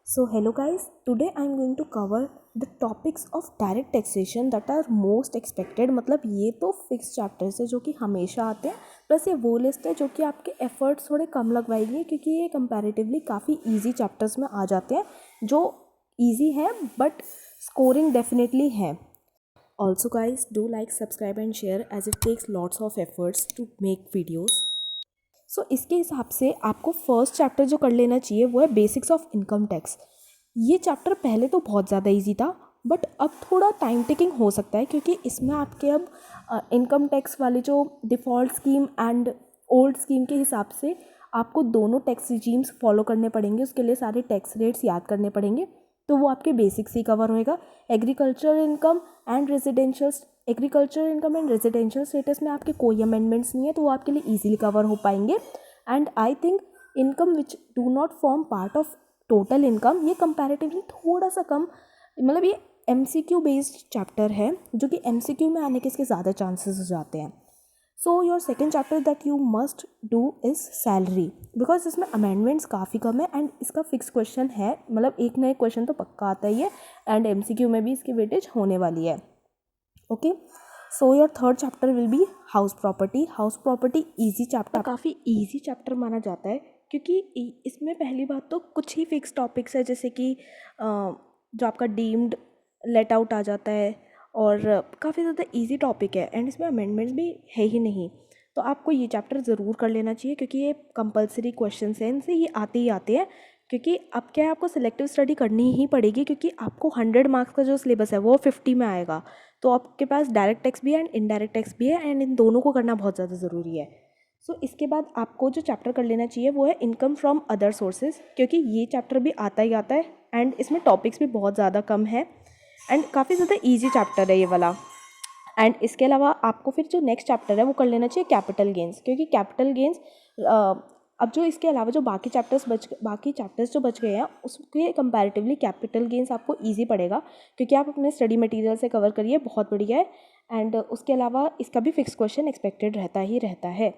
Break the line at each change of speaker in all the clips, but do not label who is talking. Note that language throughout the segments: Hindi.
So hello guys, today I am going to cover the topics of direct taxation that are most expected। मतलब ये तो फिक्स चैप्टर्स है जो कि हमेशा आते हैं, प्लस ये वो लिस्ट है जो कि आपके एफर्ट्स थोड़े कम लगवाएगी क्योंकि ये कंपैरेटिवली काफ़ी इजी चैप्टर्स में आ जाते हैं जो इजी हैं बट स्कोरिंग डेफिनेटली है। Also guys do like subscribe and share as it takes lots of efforts to make videos. So इसके हिसाब से आपको फर्स्ट चैप्टर जो कर लेना चाहिए वो है बेसिक्स ऑफ इनकम टैक्स। ये चैप्टर पहले तो बहुत ज़्यादा इजी था बट अब थोड़ा टाइम टेकिंग हो सकता है क्योंकि इसमें आपके अब इनकम टैक्स वाले जो default scheme and old scheme के हिसाब से आपको दोनों टैक्स रिजीम्स फॉलो करने पड़ेंगे। उसके लिए सारे टैक्स रेट्स याद करने पड़ेंगे, तो वो आपके बेसिक्स ही कवर होएगा। Agriculture income and residential status में आपके कोई अमेंडमेंट्स नहीं है, तो वो आपके लिए ईजिली कवर हो पाएंगे। And I think income which do not form part of total income, ये कंपैरेटिवली थोड़ा सा कम, मतलब ये MCQ बेस्ड चैप्टर है जो कि MCQ में आने के इसके ज़्यादा चांसेस हो जाते हैं। So your second chapter that you must do is salary, because इसमें अमेंडमेंट्स काफ़ी कम है एंड इसका फिक्स क्वेश्चन है, मतलब एक ना एक क्वेश्चन तो पक्का आता ही है एंड MCQ में भी इसकी वेटेज होने वाली है। Okay, so your third chapter will be house property. House property easy chapter, काफ़ी ईजी चैप्टर माना जाता है क्योंकि इसमें पहली बात तो कुछ ही फिक्स टॉपिक्स है, जैसे कि जो आपका डीम्ड लेट आउट आ जाता है और काफ़ी ज़्यादा इजी टॉपिक है एंड इसमें अमेंडमेंट्स भी है ही नहीं। तो आपको ये चैप्टर ज़रूर कर लेना चाहिए क्योंकि ये कंपलसरी क्वेश्चन हैं, इनसे ये आते ही आते हैं। क्योंकि अब क्या है, आपको सिलेक्टिव स्टडी करनी ही पड़ेगी क्योंकि आपको 100 मार्क्स का जो सिलेबस है वो 50 में आएगा। तो आपके पास डायरेक्ट टैक्स भी है एंड इनडायरेक्ट टैक्स भी है एंड इन दोनों को करना बहुत ज़्यादा ज़रूरी है। सो इसके बाद आपको जो चैप्टर कर लेना चाहिए वो है इनकम फ्रॉम अदर सोर्सेज, क्योंकि ये चैप्टर भी आता ही आता है एंड इसमें टॉपिक्स भी बहुत ज़्यादा कम है एंड काफ़ी ज़्यादा ईजी चैप्टर है ये वाला। एंड इसके अलावा आपको फिर जो नेक्स्ट चैप्टर है वो कर लेना चाहिए कैपिटल गेंस, क्योंकि कैपिटल गेंस अब जो इसके अलावा जो बाकी चैप्टर्स जो बच गए हैं उसके कंपैरेटिवली कैपिटल गेंस आपको इजी पड़ेगा क्योंकि आप अपने स्टडी मटेरियल से कवर करिए, बहुत बढ़िया है। एंड उसके अलावा इसका भी फिक्स क्वेश्चन एक्सपेक्टेड रहता ही रहता है।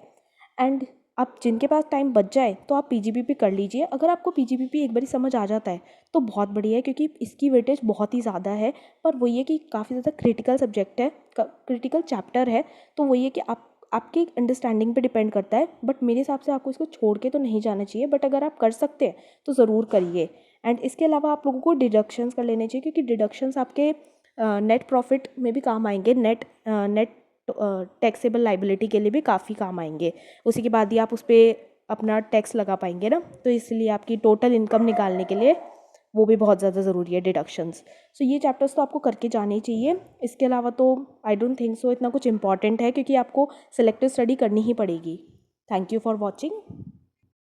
एंड आप जिनके पास टाइम बच जाए तो आप PGBP कर लीजिए। अगर आपको PGBP एक बारी समझ आ जाता है तो बहुत बढ़िया है क्योंकि इसकी वेटेज बहुत ही ज़्यादा है, पर वो ये कि काफ़ी ज़्यादा क्रिटिकल सब्जेक्ट है, क्रिटिकल चैप्टर है, तो वो ये कि आपकी अंडरस्टैंडिंग पे डिपेंड करता है। बट मेरे हिसाब से आपको इसको छोड़ के तो नहीं जाना चाहिए, बट अगर आप कर सकते हैं तो ज़रूर करिए। एंड इसके अलावा आप लोगों को डिडक्शंस कर लेने चाहिए क्योंकि डिडक्शंस आपके नेट प्रॉफिट में भी काम आएंगे, नेट टैक्सेबल लाइबिलिटी के लिए भी काफ़ी काम आएंगे। उसी के बाद ही आप उस पर अपना टैक्स लगा पाएंगे ना, तो इसलिए आपकी टोटल इनकम निकालने के लिए वो भी बहुत ज़्यादा ज़रूरी है, डिडक्शंस। सो ये चैप्टर्स तो आपको करके जाने ही चाहिए। इसके अलावा तो आई डोंट थिंक सो इतना कुछ इंपॉर्टेंट है क्योंकि आपको सेलेक्टिव स्टडी करनी ही पड़ेगी। Thank you for watching.